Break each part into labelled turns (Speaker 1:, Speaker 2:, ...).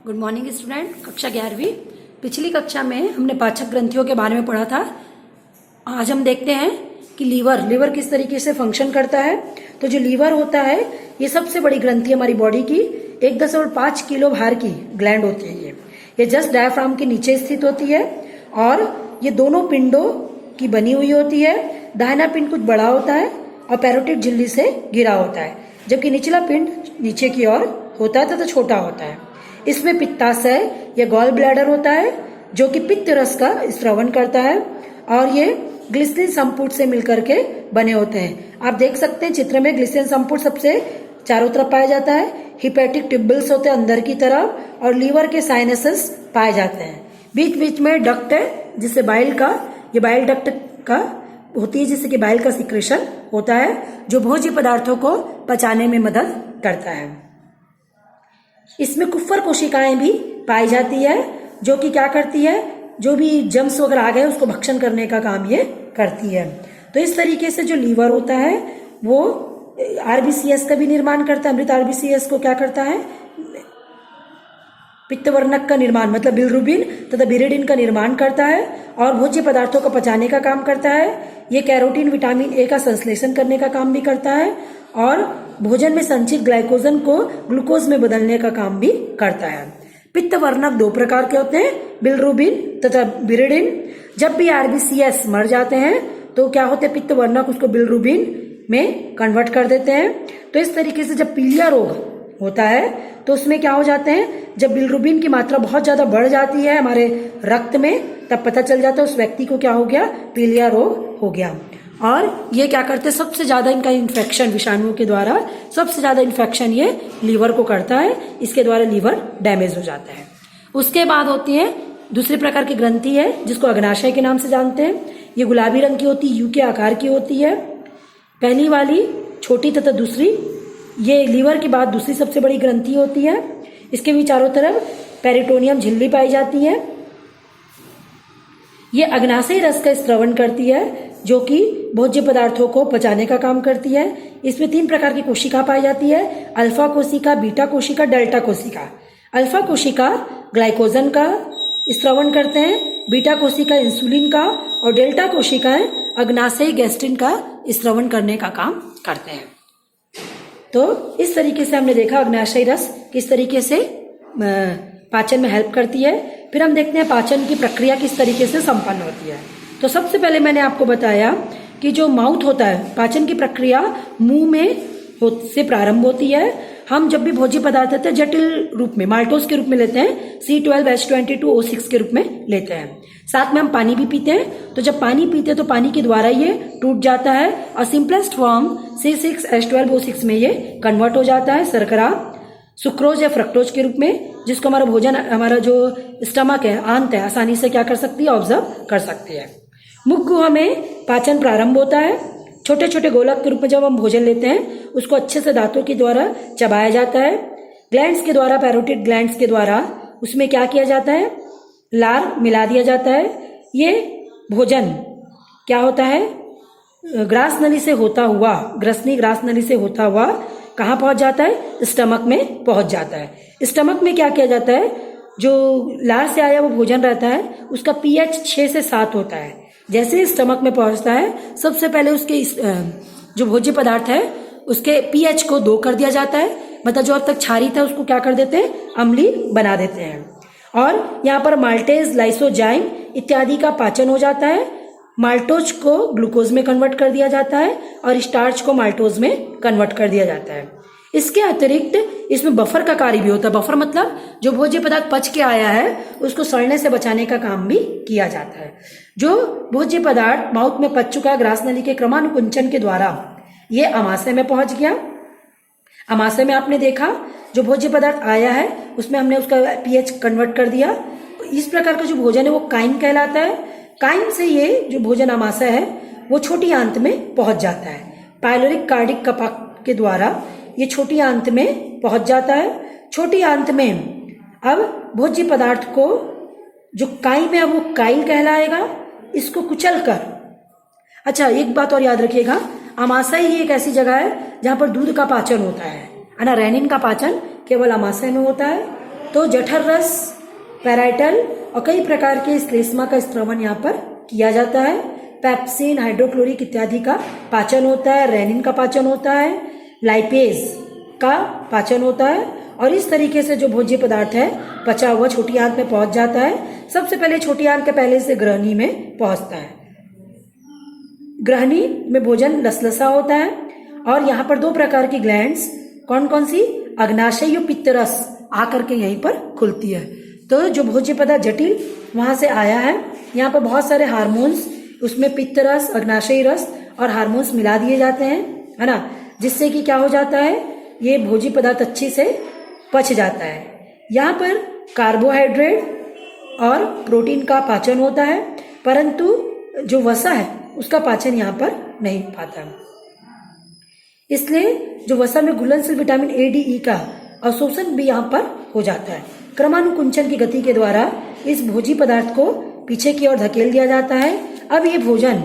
Speaker 1: Good morning student. कक्षा 11वीं। पिछली कक्षा में हमने पाचक ग्रंथियों के बारे में पढ़ा था। आज हम देखते हैं कि लीवर किस तरीके से फंक्शन करता है। तो जो लीवर होता है ये सबसे बड़ी ग्रंथि हमारी बॉडी की 1.5 किलो भार की ग्लैंड होती है। ये जस्ट डायफ्राम के नीचे स्थित होती है और ये दोनों पिंडों की बनी हुई होती है। दाहिना पिंड कुछ बड़ा होता है और पैरोटिड झिल्ली से घिरा होता है, जबकि निचला पिंड नीचे की ओर होता है तथा छोटा होता है। इसमें पित्ताशय या गॉल ब्लैडर होता है जो कि पित्त रस का स्रवण करता है और ये ग्लिसरीन संपुट से मिलकर के बने होते हैं। आप देख सकते हैं चित्र में ग्लिसरीन संपुट सबसे चारों तरफ पाया जाता है। हिपैटिक ट्यूबल्स होते हैं अंदर की तरफ और लीवर के साइनसेस पाए जाते हैं। बीच बीच में डक्ट है जिससे बाइल डक्ट का होती है, जिससे कि बाइल का सिक्रेशन होता है जो भोज्य पदार्थों को पचाने में मदद करता है। इसमें कुफ्फर कोशिकाएं भी पाई जाती है जो कि क्या करती है, जो भी जम्स वगैरह आ गए उसको भक्षण करने का काम ये करती है। तो इस तरीके से जो लीवर होता है वो आरबीसीएस का भी निर्माण करता है। मृत आरबीसीएस को क्या करता है, पित्तवर्णक का निर्माण मतलब बिलिरुबिन तथा बिरिडिन का निर्माण करता है और भोज्य पदार्थों को पचाने का काम करता है। ये कैरोटीन विटामिन ए का संश्लेषण करने का काम भी करता है और भोजन में संचित ग्लाइकोजन को ग्लूकोज में बदलने का काम भी करता है। पित्तवर्णक दो प्रकार के होते हैं, बिलिरुबिन तथा बिरिडिन। जब भी आरबीसीएस मर जाते हैं तो क्या होते हैं, पित्तवर्णक उसको बिलिरुबिन में कन्वर्ट कर देते हैं। तो इस तरीके से जब पीलिया रोग होता है तो उसमें क्या हो जाते हैं, जब बिलिरुबिन की मात्रा बहुत ज्यादा बढ़ जाती है हमारे रक्त में, तब पता चल जाता है उस व्यक्ति को क्या हो गया, पीलिया रोग हो गया। और ये क्या करते हैं, सबसे ज्यादा इनका इन्फेक्शन विषाणुओं के द्वारा सबसे ज्यादा इन्फेक्शन ये लीवर को करता है। इसके द्वारा लीवर डैमेज हो जाता है। उसके बाद होती है दूसरे प्रकार की ग्रंथि है जिसको अग्नाशय के नाम से जानते हैं। ये गुलाबी रंग की होती है, यू के आकार की होती है। पहली वाली छोटी तथा दूसरी, ये लीवर के बाद दूसरी सबसे बड़ी ग्रंथि होती है। इसके भी चारों तरफ पेरिटोनियम झिल्ली पाई जाती है। ये अग्नाशयी रस का स्रवण करती है जो कि भोज्य पदार्थों को पचाने का काम करती है। इसमें 3 प्रकार की कोशिका पाई जाती है, अल्फा कोशिका, बीटा कोशिका, डेल्टा कोशिका। अल्फा कोशिका ग्लाइकोजन का स्रवण करते हैं, बीटा कोशिका इंसुलिन का और डेल्टा कोशिकाएं अग्नाशयी गैस्ट्रिन का स्रवण करने का काम करते हैं। तो इस तरीके से हमने देखा अग्नाशयी रस किस तरीके से पाचन में हेल्प करती है। फिर हम देखते हैं पाचन की प्रक्रिया किस तरीके से संपन्न होती है। तो सबसे पहले मैंने आपको बताया कि जो माउथ होता है, पाचन की प्रक्रिया मुंह में से प्रारंभ होती है। हम जब भी भोज्य पदार्थ लेते हैं जटिल रूप में माल्टोज के रूप में लेते हैं, C12H22O6 के रूप में लेते हैं। साथ में हम पानी भी पीते हैं। तो जब पानी पीते हैं तो पानी के द्वारा ये टूट जाता है और सिंपलेस्ट फॉर्म C6H12O6 में ये कन्वर्ट हो जाता है शर्करा, सुक्रोज या फ्रक्टोज के रूप में, जिसको हमारा भोजन, हमारा जो स्टमक है, आंत है, आसानी से क्या कर सकती है, ऑब्जर्व कर सकती है। मुख गुहा में पाचन प्रारंभ होता है। छोटे छोटे गोलक के रूप में जब हम भोजन लेते हैं उसको अच्छे से दांतों के द्वारा चबाया जाता है। ग्लैंड्स के द्वारा, पैरोटिड ग्लैंड्स के द्वारा उसमें क्या किया जाता है, लार मिला दिया जाता है। ये भोजन क्या होता है, ग्रास नली से होता हुआ, ग्रास नली से होता हुआ कहाँ पहुंच जाता है, स्टमक में पहुंच जाता है। स्टमक में क्या किया जाता है, जो लार से आया वो भोजन रहता है उसका पीएच 6 से 7 होता है। जैसे ही स्टमक में पहुंचता है सबसे पहले उसके जो भोज्य पदार्थ है उसके पीएच को 2 कर दिया जाता है। मतलब जो अब तक क्षारी था उसको क्या कर देते हैं, अम्लीय बना देते हैं। और यहाँ पर माल्टेज, लाइसोजाइम इत्यादि का पाचन हो जाता है। माल्टोज को ग्लूकोज में कन्वर्ट कर दिया जाता है और स्टार्च को माल्टोज में कन्वर्ट कर दिया जाता है। इसके अतिरिक्त इसमें बफर का कार्य भी होता है। बफर मतलब जो भोज्य पदार्थ पच के आया है उसको सड़ने से बचाने का काम भी किया जाता है। जो भोज्य पदार्थ माउथ में पच चुका है ग्रास नली के क्रमानुकुंचन के द्वारा ये अमाशय में पहुंच गया। अमाशय में आपने देखा जो भोज्य पदार्थ आया है उसमें हमने उसका पीएच कन्वर्ट कर दिया। इस प्रकार का जो भोजन है वो काइम कहलाता है। काइम से ये जो भोजन अमाशय है वो छोटी आंत में पहुंच जाता है। पाइलोरिक कार्डिक कपाक के द्वारा ये छोटी आंत में पहुंच जाता है। छोटी आंत में अब भोज्य पदार्थ को जो काइम है वो काइल कहलाएगा। इसको कुचल कर, अच्छा एक बात और याद रखिएगा, अमाशय ही एक ऐसी जगह है जहां पर दूध का पाचन होता है ना। रेनिन का पाचन केवल अमाशय में होता है तो जठर रस, पैराइटल और कई प्रकार के श्लेष्मा का स्त्रवण यहाँ पर किया जाता है। पेप्सिन, हाइड्रोक्लोरिक इत्यादि का पाचन होता है, रेनिन का पाचन होता है, लाइपेज का पाचन होता है और इस तरीके से जो भोज्य पदार्थ है पचा हुआ छोटी आंत में पहुंच जाता है। सबसे पहले छोटी आंत के पहले से ग्रहणी में पहुंचता है। ग्रहणी में भोजन लसलसा होता है और यहाँ पर 2 प्रकार की ग्लैंड्स, कौन कौन सी, अग्नाशय और पित्तरस आकर के यहीं पर खुलती है। तो जो भोज्य पदार्थ जटिल वहां से आया है, यहाँ पर बहुत सारे हार्मोन्स, उसमें पित्तरस, अग्नाशयी रस और हार्मोन्स मिला दिए जाते हैं, है ना, जिससे कि क्या हो जाता है, ये भोज्य पदार्थ अच्छे से पच जाता है। यहाँ पर कार्बोहाइड्रेट और प्रोटीन का पाचन होता है, परंतु जो वसा है उसका पाचन यहाँ पर नहीं पाता है। इसलिए जो वसा में घुलनशील विटामिन ए, डी, ई का अवशोषण भी यहाँ पर हो जाता है। क्रमानुकुंचन की गति के द्वारा इस भोज्य पदार्थ को पीछे की ओर धकेल दिया जाता है। अब ये भोजन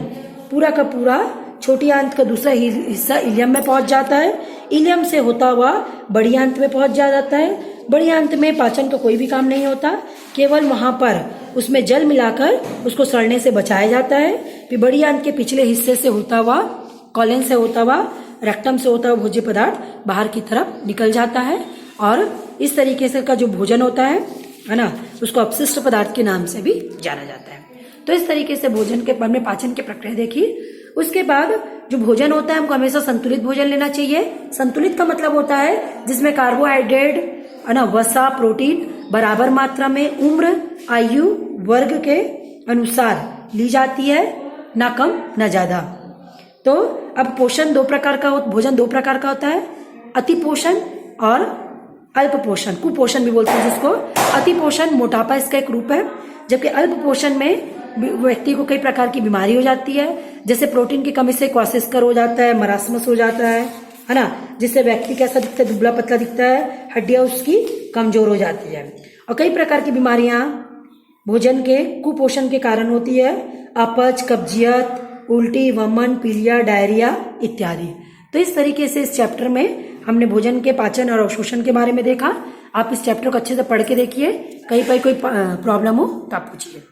Speaker 1: पूरा का पूरा छोटी आंत का दूसरा हिस्सा इलियम में पहुंच जाता है। इलियम से होता हुआ बड़ी आंत में पहुंच जाता है। बड़ी आंत में पाचन का कोई भी काम नहीं होता, केवल वहां पर उसमें जल मिलाकर उसको सड़ने से बचाया जाता है। फिर बड़ी आंत के पिछले हिस्से से होता हुआ, कॉलन से होता हुआ, रेक्टम से होता हुआ भोज्य पदार्थ बाहर की तरफ निकल जाता है और इस तरीके से का जो भोजन होता है ना, उसको अपशिष्ट पदार्थ के नाम से भी जाना जाता है। तो इस तरीके से भोजन के हमने पाचन की प्रक्रिया देखी। उसके बाद जो भोजन होता है हमको हमेशा संतुलित भोजन लेना चाहिए। संतुलित का मतलब होता है जिसमें कार्बोहाइड्रेट, है ना, वसा, प्रोटीन बराबर मात्रा में उम्र, आयु, वर्ग के अनुसार ली जाती है, ना कम ना ज्यादा। तो अब पोषण 2 प्रकार का, भोजन 2 प्रकार का होता है, अति पोषण और अल्प पोषण, कुपोषण भी बोलते हैं जिसको। अति पोषण मोटापा इसका एक रूप है, जबकि अल्प पोषण में व्यक्ति को कई प्रकार की बीमारी हो जाती है, जैसे प्रोटीन की कमी से क्वासिस्कर हो जाता है, मरासमस हो जाता है ना, जिससे व्यक्ति कैसा दिखता है, दुबला पतला दिखता है, हड्डियां उसकी कमजोर हो जाती है। और कई प्रकार की बीमारियां भोजन के कुपोषण के कारण होती है, अपच, कब्जियत, उल्टी, वमन, पीलिया, डायरिया इत्यादि। तो इस तरीके से इस चैप्टर में हमने भोजन के पाचन और अवशोषण के बारे में देखा। आप इस चैप्टर को अच्छे से पढ़ के देखिए, कहीं पर कोई प्रॉब्लम हो तो आप पूछिए।